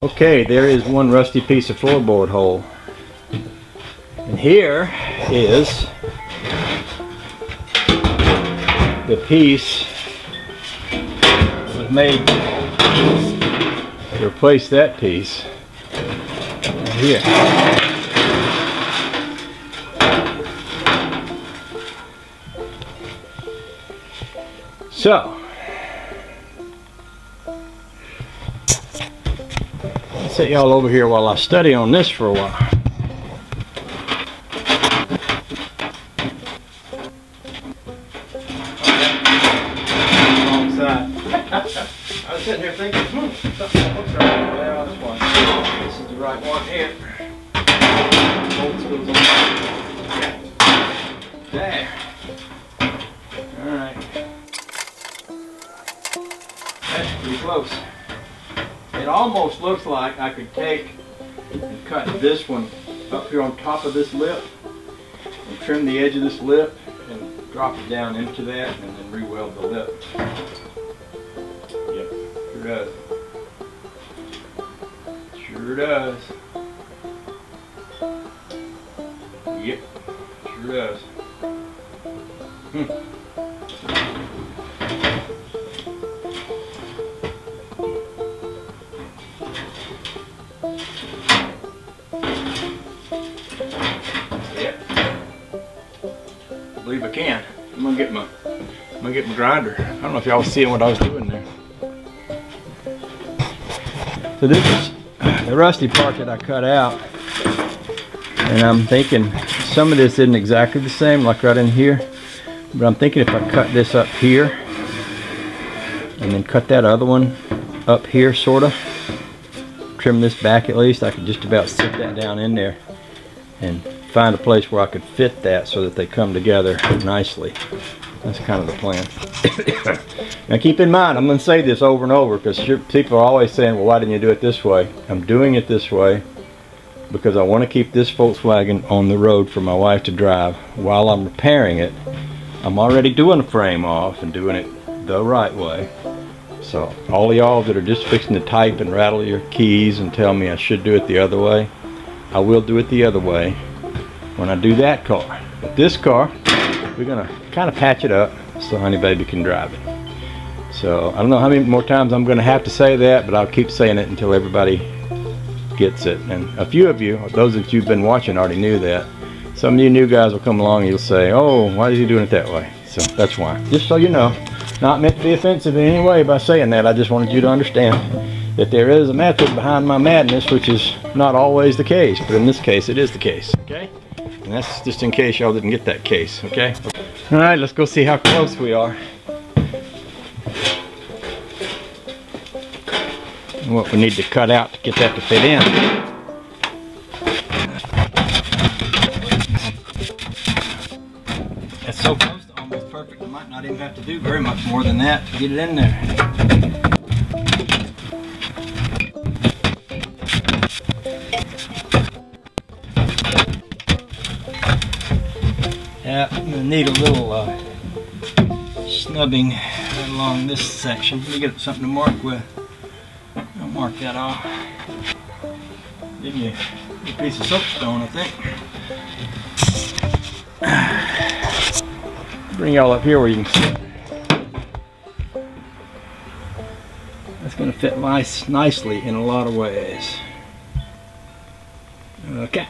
Okay, there is one rusty piece of floorboard hole. And here is the piece that was made to replace that piece right here. So I'll set y'all over here while I study on this for a while. I was sitting here thinking, something looks right. Well, this one. This is the right one here. Bolts goes on. There. Alright. That's pretty close. It almost looks like I could take and cut this one up here on top of this lip and trim the edge of this lip and drop it down into that and then re-weld the lip. Yep, sure does. Sure does. Yep, sure does. Yep. I believe I can. I'm gonna get my grinder. I don't know if y'all was seeing what I was doing there. So this is the rusty part that I cut out, and I'm thinking some of this isn't exactly the same, like right in here, but I'm thinking if I cut this up here and then cut that other one up here, sort of trim this back at least, I could just about sit that down in there and find a place where I could fit that so that they come together nicely. That's kind of the plan. Now keep in mind, I'm going to say this over and over because people are always saying, well, why didn't you do it this way? I'm doing it this way because I want to keep this Volkswagen on the road for my wife to drive while I'm repairing it. I'm already doing a frame off and doing it the right way. So all of y'all that are just fixing to type and rattle your keys and tell me I should do it the other way, I will do it the other way when I do that car. But this car, we're going to kind of patch it up so honey baby can drive it. So I don't know how many more times I'm going to have to say that, but I'll keep saying it until everybody gets it. And a few of you, those that you've been watching, already knew that. Some of you new guys will come along and you'll say, oh, why is he doing it that way? So that's why. Just so you know, not meant to be offensive in any way by saying that. I just wanted you to understand that there is a method behind my madness, which is not always the case, but in this case it is the case. Okay? And that's just in case y'all didn't get that case. Okay? All right, let's go see how close we are. And what we need to cut out to get that to fit in. That's so close to almost perfect. I might not even have to do very much more than that to get it in there. Yeah, I'm going to need a little snubbing right along this section. Let me get something to mark with. I'll mark that off. Give me a piece of soapstone, I think. Bring y'all up here where you can see. That's going to fit nicely in a lot of ways. Okay.